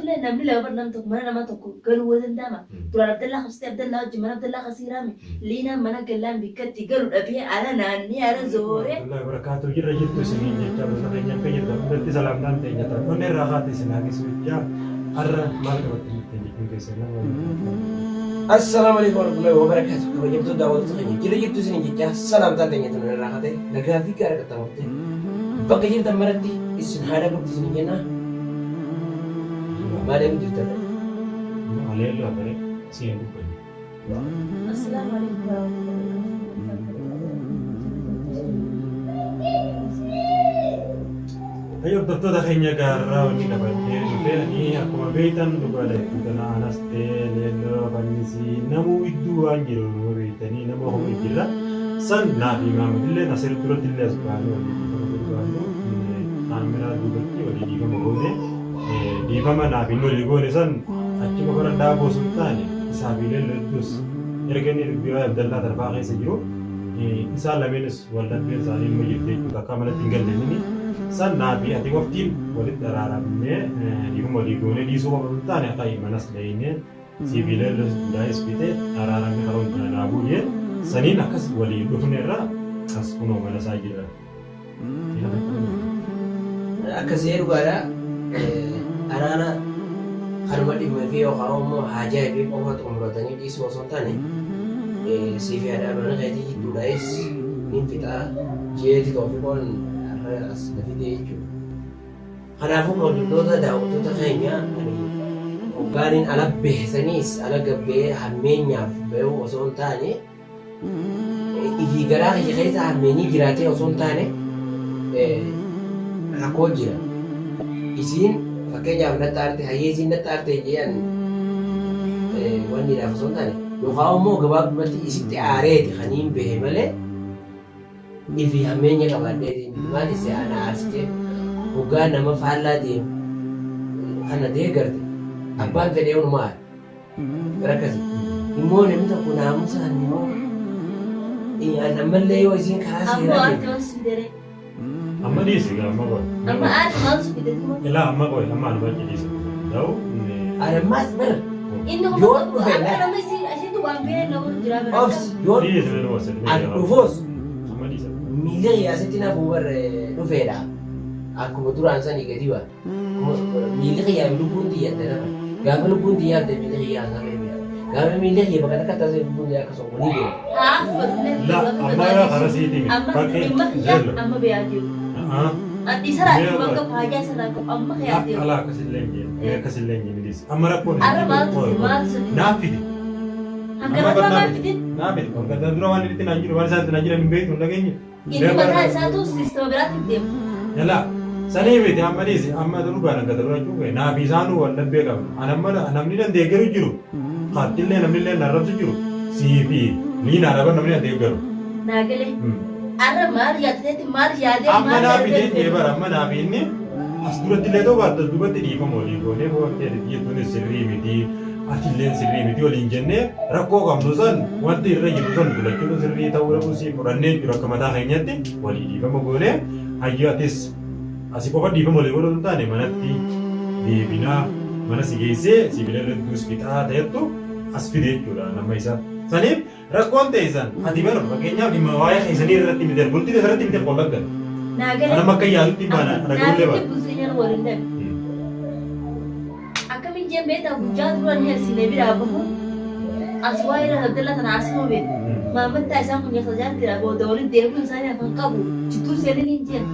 اللي نملي لو برنامج تكمل ما تكون قالوا وزن دامه ترى عبد الله خمسة عبد الله جمال عبد الله خسيرامي لينا منا كلام بكتي قالوا أبي على ناني على زوري الله بركاته جرى جبت سنين جاب سنين كي جاب بدي سلام دام تيجي ترى من الرخاء تسناقي سويا أرى مالك بتيجي تيجي كم سنة السلام عليكم ورحمة الله وبركاته. كم جبتوا دعوة تغني جرى جبت سنين جاب سلام دام تيجي ترى من الرخاء تي نقرأ في كارك تاموتي بقى جبت مرتي إسن هذا جبت سنين جنا ما ada yang cerita. عليه الله عليه سين بقول. السلام عليكم ورحمة الله وبركاته. أيوة دكتور ده خيني كارا وني كبرتي لفيني أكو ما بيتان دكتور ده أنا أستيل لو بنيسي نمو يدو أنجيرو بيتاني نمو هم يجيلا سن نبي ما مدلله نصير تلو تلله سبحانه وتعالى كاميرا دوبتي ودي كم بقوله di mana nabi nol ibu ni san acima orang dah bosan tanya sabile ledus ergani biwa Abdullah terpakai sejuk insya Allah minus walad biar saling menjadi kita kamera tinggal di sini san nabi hati waktu walid teraramnya di rumah ibu ni di semua orang tanya kayak mana selainnya sabile ledus dah seperti teraramnya kalau kita nabunya sanin akas walid itu nera kas kuno mana saja akas yeru gara أنا خلوا لي ما فيه وقاموا حاجة في قوة عمرتني دي سوى سلطاني سيفي هذا أنا غادي تدايس من فتا جيتي توفيقون الرأس نفيدي جو خنا فوق موجودة داو توتا خيميا يعني وقارن على بهسنيس على قبة همينيا بيو وسلطاني إذا قرأ يخيز هميني قرأتي وسلطاني هكوجرا isin fakenya na tarte hayesin na tarte jian wani da fasonta ne yo kawo mo gaba mati isite are di khanim be male ifi hamenya ka bande di mali se ana aske uga na mafalla di kana de garde abban de on ma rakasi imone mta kuna musa ni mo ana malle yo isin khasi ra amma di sih amma kau. Amma ada malu kita tu. Yalah amma kau, amma anu baca di sini. Tahu? Ada mas ber. Ini orang tu apa nama sih? Asyik tu ambil nama jeraban. Ops, yon. Di sini nama sih. Ufos. Amma di sini. Milih ya setina bubar nufera. Aku betul ansa ni ketiba. Milih ya lupun dia terang. Gak lupun dia tapi milih ya sampai dia. Gak milih ya bakal kata saya lupun dia kesongkol dia. Lah, amma ya karena sih ini. Amma amma biaju. Ati sara bangga pahaya sara ko amma khayati ala kasillengi midis amara ko ara mal nafidi angara nafidi nafidi ko kada durawan diti nanjiro wala sa nanjiro nimbe to lagenyi ini padahal satu sistem berarti dia yala sani wede amma disi amma duru bana kada dura juga nabi sanu wala bega anamni dan degeru jiru qatille namille narabsu jiru sibi ni naraba namni degeru nagale Ara mar ya de amma nabi de tebar amma nabi ne asdurat le do baat dubat di famoli ko ne bo te di to ne sirri miti atillen sirri miti olin jenne rakko kam dosan wanti irra yibson dula kilo sirri tawra busi quranne jura kamata haynyati wali di famogone hayatis asipo di famoli ko don tane manatti di bina manasi geise sibile dus kita tetu asfide jura nama isa sanib rakon tesan adibar bagenya di mawaya isani rati mider bulti de rati mider kolak nagale ana makay yalu ti mana ragul leba businya warinde akami jembe ta bujad ruan ya sinebi rabu aswaira Abdullah tan asmo be mamat ta sam punya saja tira bo dawli debu sana fankabu citur sene ninjen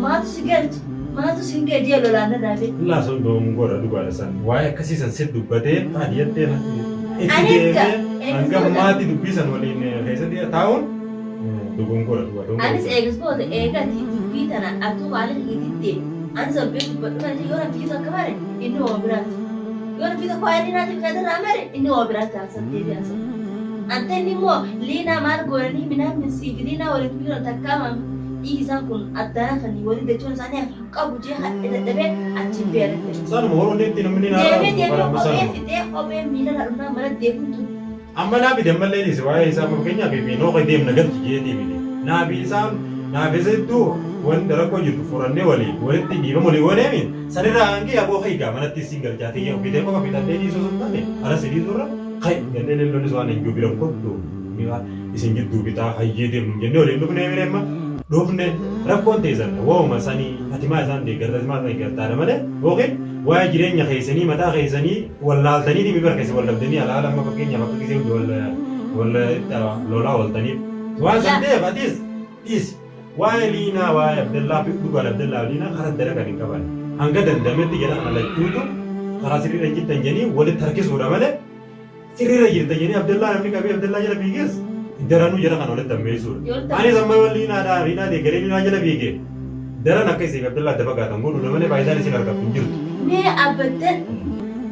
maatu singa dia lolanda dabe la so do ngora du bala san waya kasi san set du bade adiyate na Aniska anga mati du pisan wali ne kaisa dia tahun du ngora du ado Anis expo de ega ti pita na atu wale hititte anis abbe batna ji yora pita kamare inno obrat yora pita ko ayina ji kada ramare inno obrat ta sabte dia sa ante ni mo lina mar gorani mina min sigdina wala pira takama isan kun adana khani wali de chon sani qabu je hadda dabe anchi pere san mo ne tin min na para masal obe obe mina na mara dekun tu amma na bi de malle ni waya isa mo kenya bi no ko dem na gal ji de bi na bi san naafisattuu wanta rakkoo jirtu furannee walitti dhiibama walii waneemin sanirraa hangee aboo hiigaa manatti isin galchaatee yoo bitee qofa bitannee dhiisuu sun taane ala sidii turre kai ganneen lollis waan hin jubilan kottu isin jidduu bitaa hayyee deemnu jennee waliin dhufnee mireemma dhufne rakkoon teessan wooma sanii hatimaa isaan deeggarta hatimaa isaan deeggartaadha malee yookiin waa'ee jireenya keessanii mataa keessanii wallaaltanii dhimmi barkeessa wal dhabdanii alaala amma fakkeenyaaf akka gisee hundi wal lolaa ooltaniif waan san ta'eef atis dhiisi waa'ee liinaa waa'ee abdallaa fi dhugaan abdallaa liinaa karaa dalagaa hin qaban hanga dandametti jedha alachuutu karaa sirriirra jirtan jedhanii walitti harkisuudha malee sirriirra jirtan jedhanii abdallaa namni qabee abdallaa jala fiigees daranuu jala kan walitti ammeessuudha. Anis amma liinaadhaa liinaa deeggaree liinaa jala fiigee daran akka isiif abdallaa adda fagaatan godhuudha malee faayidaan isin argattu hin jirtu. Mee abaddan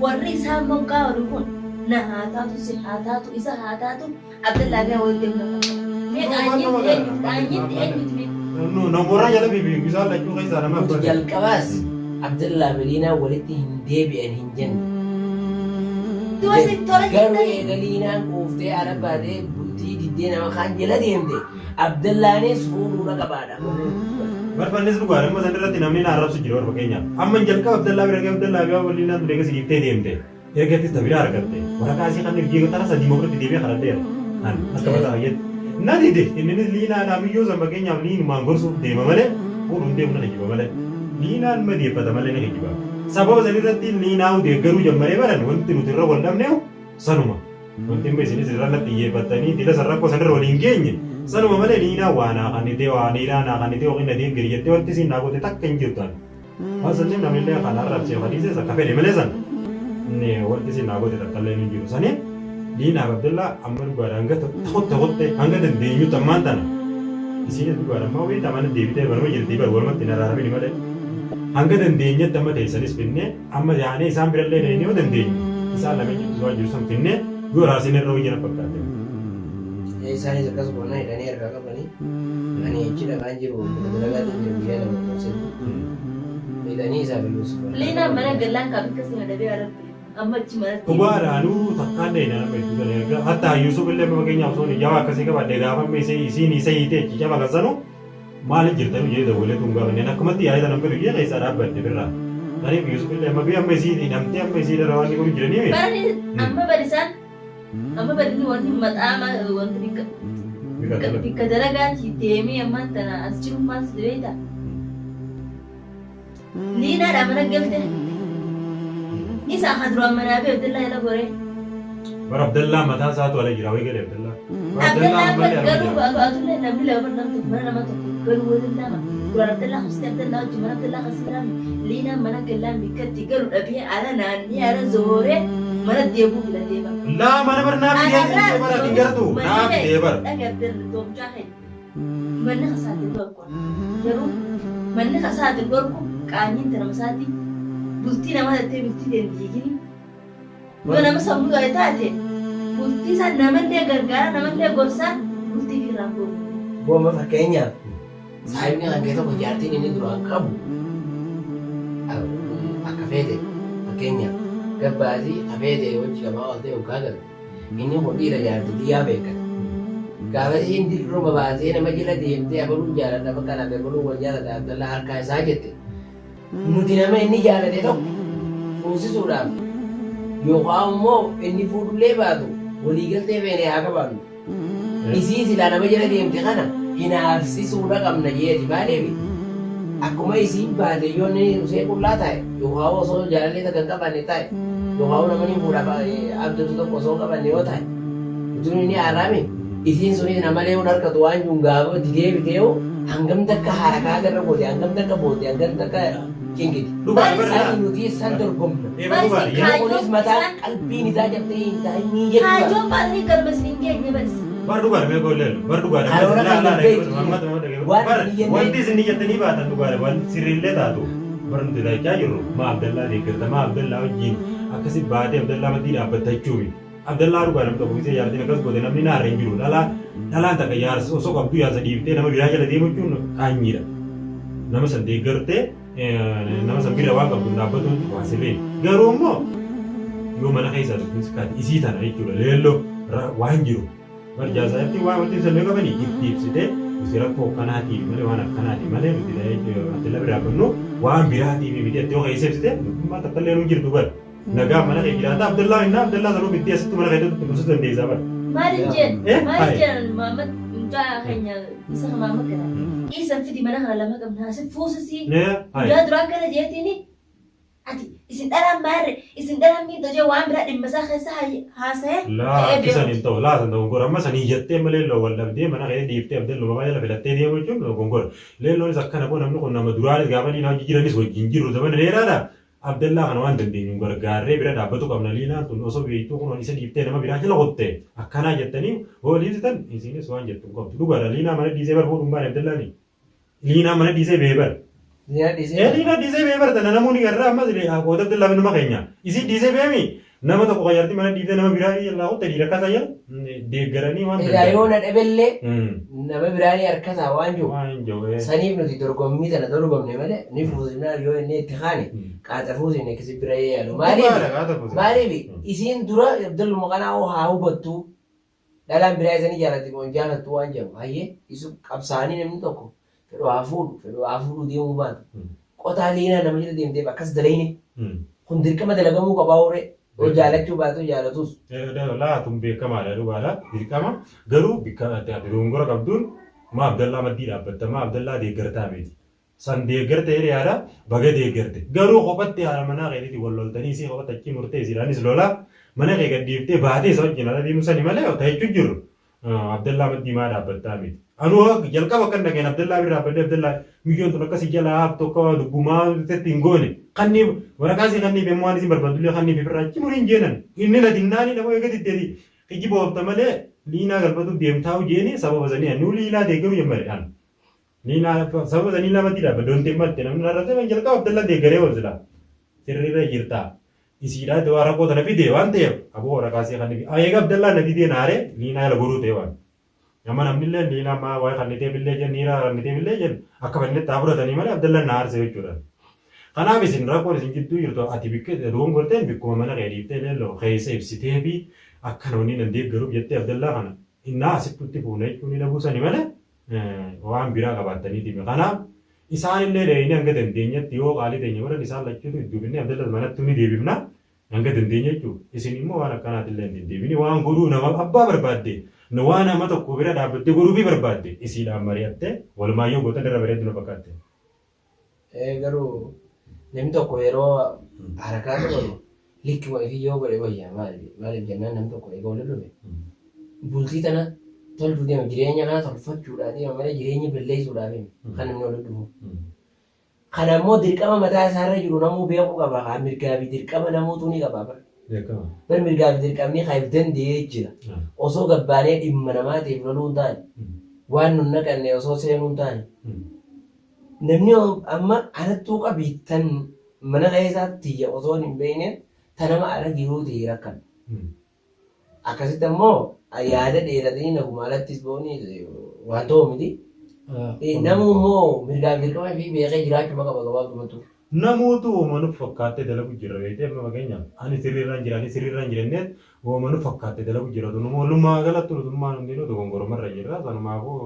warri isaan moggaa wali kun na haa taatu si haa taatu isa haa taatu abdallaa gaa walitti deemna. Mee dhaanyitti eenyuti namoota jala fiigu isaan lachuu keessaa nama abbaa. Jalqabaas abdallaa liinaa walitti hin deebi'an hin jenne. Garuu eega liinaan kuuftee ala baatee bultii diddee nama kaan jala deemte abdallaanis fuudhuudha qabaadha. Barbaannes dhugaadha amma san irratti namni na arrabsu jira warra fakkeenyaaf. Amma jalqaba abdallaa bira ga'e abdallaa bira waliin naan deeggarsi dhiiftee deemte. Ergattis tabiraa argatte. Waraqaa isii kan ergee tara sadii moofratti deebi'ee kadhadheera. An akka mataa fayyadu. Na dide innis liinaadhaa biyyoo san fakkeenyaaf liinumaan gorsuuf deema malee fuudhuun deemu na hijiba malee. Liinaan madeeffata malee na hijiba. Sababa san irratti liinaa deeggaruu jammaree baran wanti nuti irra wal dhabneewu sanuma. Wanti hin beesinis irra xiyyeeffatanii dila san rakkoo san irra waliin geenye. Sanuma malee liinaa waa naa kannitee waa niiraa naa kannitee yookiin na deeggari jettee wanti siin naa goote takka hin jirtu ani. Waan sanniif namillee kan arrabsee fadhiises akka fedhe malee san wanti siin naa goote takka illee hin jiru sanii liinaa abdallaa amma dhugaadha hanga tokkotte hanga dandeenyutti ammaan tana isiinis dhugaadha amma wayita mana deebitee baruma jirtii bar walumatti hin araaramini malee hanga dandeenyetti amma teessanis finnee amma yaanee isaan birallee dhahanii yoo dandeenye isaan lameen jibbisuu waan jiru san finnee yoo raasiin irra wayya na fakkaate. Isaanis akkas boona hidhanii harkaa qabanii ani achi dhagaan jiru dalagaatiin jiru biyya lama qabsatu hidhanii isaaf iyyuu suura. Liinaan mana gallaan kaabikkas na dabee arabbi amma achi manatti. Dhugaadhaanuu takkaan dheedha nama hedduu kan erga hatta Yuusuf illee fakkeenyaaf osoo jawaa akkasii qabaadde gaafamme isiin isa hiitee achi jaba kasanu maaliin jirtanu jedhee dawwalee tun gaafanneen akkumatti yaa'ee sana fedhu jedha isaa dhaabbatte birraa. Kanaaf Yuusuf illee amma biyya amma isii hidhamtee amma isii dara waan godhu jiranii. Barani amma badisaan amma badni wanti maxaama wanti bikka dalagaati deemee ammaan tana as jiru maal si beekta. Liinaadhaa mana galte isa akka duraan manaa bee Abdallaa jala goree. Bara Abdallaa mataa isaatu ala jira wayii galee Abdallaa. Abdallaa garuu baatullee namni lama mana nama tokko garuu waliin lama duraan Abdallaa hafsitee Abdallaa wajjin mana Abdallaa hafsitee liinaan mana gallaan bikkatti galu dhabee ala naannii ala zooree mana deebuu filatee bara. Laa mana barnaa fi deebuu bara hin gartuu naa fi deebar. Dhagartee toomchaa heddu manni kasaatiin dorgoon garuu manni kasaatiin dorgoon qaanyiin tanamasaati bultii nama tattee bultii deemtiigini yoo nama sammuu yoo taate bultii san namallee gargaara namallee gorsaa bultii firraan goomu. Booma fakkeenyaaf saayibni hangee tokko jaartiin inni duraan qabu akka feete fakkeenyaaf gabbaasii hafeete wajji qabaa ooltee yookaan galu inni hodhiira jaartii biyyaa beekata. Gaafasii inni roba baasee nama jala deemtee abaluu jaalladha bakka naaf abaluu wal jaalladha Abdallaa harkaa isaa jette. Nuti nama inni jaalate tokko fuusisuudhaaf yookaan immoo inni fuudhullee baatu waliigaltee feene haa qabaannu. Isii silaa nama jala deemte kana hinaafsisuudha qabna jeeti maaliif akkuma isiin baate yoo inni usee qullaa ta'e yookaan osoo jaalallee takka qabanne ta'e yookaan namni fuudhaaf abdatu tokko osoo qabanne yoo ta'e utuun inni haaraame isiin sunis namalee hun harkatu waan jiru gaafa deebitee hangam takka harakaa agarra goote hangam takka boote hangam takka kingiti. Isaan nuti san dorgomna. Yoo kunis mataa qalbiin isaa jabtee hin taa'inii jechuudha. Kaajoon baasanii galmasni hin geenye barsi. Bardugaadha mee goolleen bardugaadha. Wanti isin jettanii baatan dhugaadha wanti sirriillee taatu bara nuti taa'ichaa jirru maa Abdallaa deeggarta maa Abdallaa wajjin akkasi baatee Abdallaa maddii dhaabbattachuumi. Abdallaa dhugaa namni tokko gisee yaartiin akkas goote namni naarra hin jiru dhalaan takka yaarsa osoo qabdu yaarsa dhiiftee nama biraa jala deemu jechuun qaanyiidha. Nama san deeggartee nama san bira waan qabdu dhaabbatuun waa sirrii. Garuu immoo yoo mana keessa kaati isii tana jechuudha leelloo waan jiru. Barjaasaatti waan wanti sallee qabanii itti ibsitee Rakkoo akkanaati malee waan akkanaati malee nuti Abdallaa biraa bannu waan biraati miti itti yoo keessee ibsite dhugummaa takka illee nu jirtu bara. Nagaa mana kee jiraata Abdallaa sanuu bittee asitti mana kee dhufuu dandeessaa bara. Maaliif jedhan Maamad mucaa keenya isa Maamad kana dhiisan fidi mana kana lama qabna asii fuusisii guyyaa duraa akkana jeetiin ati isin dhalaan maarre isin dhalaan miidha jee waan biraa dhimma isaa keessa haasa'e. Laakisan hin ta'u laasan ta'u gongora amma sanii jettee malee loo wal dhabdee mana kee dhiiftee Abdallaa maqaa jala filattee deemu jechuun gongora. Leelloonis akkana boo namni kun nama duraanis gaafa liinaa hojii jiranis wajjin jiru zamana dheeraadha. Abdallaa kana waan dandeenyu gargaarree bira dhaabbatu qabna liinaan tun osoo beektuu kun isa dhiiftee nama biraa jala qotte akkanaa jettanii hoo dhiisitan isinis waan jettu qabdu dhugaadha liinaa mana dhiisee bar fuudhuun baane Abdallaani liinaa mana dhiisee beebar. Liinaa dhiisee beebar tana namoonni garraa ammas qoota Abdallaa binuma keenya isin dhiisee beemi nama tokko qayyarti mana dhiisee nama biraa jala qotte dhiira akka tayya deeggaranii waan danda'u. Yoo na dhabeellee nama biraanii harkataa waan jiru saniif nuti dorgommii tana dorgomne malee ni fuusinaa yoo inni itti kaane qaata fuusinne akkasii bira yaalu maaliif isiin dura Abdalluma kanaa haa hubattu dhalaan biraa isanii jaalatti moo jaalattu waan jedhamu hayyee isu qabsaanii namni tokko fedhu haa fuudhu deemuu baatu qotaa liinaa nama jala deemtee akkas dalayne kun dirqama dalagamuu qabaa horee yoo jaalachuu baatu jaalatus. Laatuun beekamaadha dhugaadha dirqama garuu dogongora qabduun maa Abdallaa maddii dhaabbatta maa Abdallaa deeggartaa miti. San deeggarte hiriyaadha baga deeggarte garuu kophatti haala manaa keetiitti wal loltanii si kophatti achi murteessiidhaanis lolaa mana kee gadhiiftee baatee isa wajjin ala deemu sani malee ta'echuu jiru Abdallaa maddii maa dhaabbattaa miti. Anuu jalqaba kan dhageen Abdallaa bira dhaabbadee Abdallaa miyyoon tun akkasii jalaa tokko dubbumaa itti hin goone kanniif waraqaasii kanniif immoo waan isin barbaadullee kanniif ifirraa achi muriin jeenan inni ladinnaanii nama eega diddeeti kijjiba oofta malee liinaa galfatu deemtaa jeeni sababa sanii anuu liinaa deeggaruu jemmare an liinaa sababa sanii lamatti dhaabba doonte malte namni narratee man jalqaba Abdallaa deeggaree walsila sirriirra jirtaa isiidhaa waa rakkoo tana fidee waan ta'eef aboo waraqaasii kanniif eega Abdallaa na fidee naare liinaa jala goruu ta'e waan nama namnillee liinaa maa waa'ee kannitee billee jen niiraa kannitee billee jen akka bannetti haa fudhatanii malee Abdallaa na aarse jechuudha. Kanaaf isin rakkoon isin jidduu jirtu ati dogongorteen bikkuma mana kee dhiiftee leelloo keessa ibsitee fi akka namoonni nan deeggaruuf jettee Abdallaa kana innaa asittutti fuuna jechuun ni buusani malee waan biraa qabaattaniiti. Kanaaf isaanillee deebiin hanga dandeenyetti yoo qaalii teenya godhan isaan lachuutu iddoo Abdallaa manatti ni deebifna hanga dandeenya jechuudha. Isin immoo waan akkanaatillee hin deebini waan godhuu nama abbaa barbaadde waan nama tokko bira dhaabbattee godhuufi barbaadde isiidhaan mari'attee walumaayyoo goota irra bareeddu na fakkaatte. Garuu namni tokko yeroo harakaa godhu likki wayii yoo godhe wayyaa maaliif jennaan namni tokko eega waliin dhufe bultii tana tolchuu deema jireenya kana tolfachuudhaa deema malee jireenya balleessuudhaaf kan namni waliin dhufu. Kana immoo dirqama mataa isaarra jiru namuu beekuu qaba mirgaa fi dirqama namuutu ni qaba. Bar mirgaa fi dirqamni haif danda'ee jira osoo gabbaanee dhimma namaatiif loluu hin taane waan nun naqanne osoo seenuu hin taane. Namni amma anattuu qabiittan mana keessaatti osoo hin beekne tanama ala jiruuti rakkan. Akkasitti ammoo yaada dheeratanii naguma alattis boonii waan ta'u miti. Namu immoo mirgaa fi dirqama fi beekee jiraachuu qaba gabaabumatu. Namoota uumanuuf fakkaattee dalagu jira beektee amma fakkeenyaaf ani sirriirraan jiranneet uumanuuf fakkaattee dalagu jira tunu walumaa galatti nutummaan hundinuu dogongoromarra jirra sanumaafuu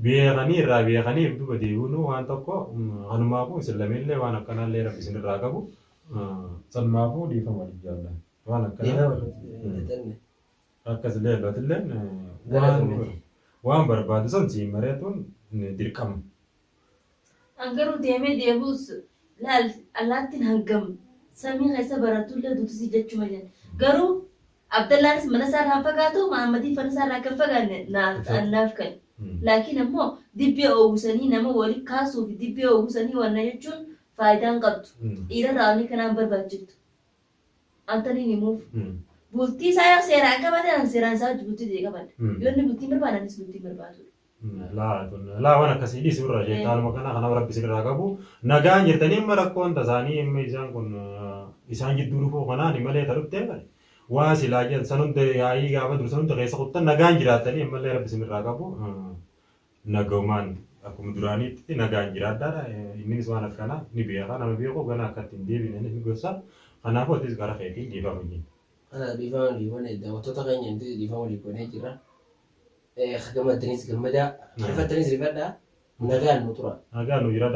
beekanii irraa beekanii duuba deebiin waan tokko kanumaafuu isin lameenillee waan akkanaallee rabbi isin irraa qabu sanumaafuu dhiifama jaalladha waan akkanaa akkasillee lootillee waan barbaadu san siin mareetuun dirqama. Angaruu deemee deebius laal allaattiin hangam samii keessa baratullee duutisii jechuma jedhan garuu Abdallaanis mana isaarraa fagaatu Mahammadiin fana isaarraa kan fagaanne naaf kan laakiin ammoo dibbee oogusanii nama walii kaasuu fi dibbee oogusanii wanna jechuun faayidaan qabdu dhiira raawwanii kanaan barbaachiftu antaniin himuuf bultii isaa yoo seeraan qabatan seeraan isaa bultii ta'e qabadha yoo inni bultii barbaadanis bultii barbaadudha. Laa waan akkasii dhiisuu irra jettaaluma kana rabbi sirraa qabu nagaan jirtanii amma rakkoon tasaanii amma isaan kun isaan jidduu dhufuu kanaan malee ta'uttee bari waa silaa jedhan san hunda yaa'ii gaafa dur san hunda keessa kuttan nagaan jiraattanii ammallee rabbi sirraa qabu nagaumaan akkuma duraaniitti nagaan jiraadhaadha innis waan akkanaa ni beeka nama beeku gana akkatti hin deebine ni gorsa kanaafuu atis gara keetiin dhiifama. Dhiifama dhiifama daawwattoota keenya dhiifama dhiifamee jira. خدمة تنيس جمدا عرفت تنيس رفدا نجان نطرا Nagaan nu jira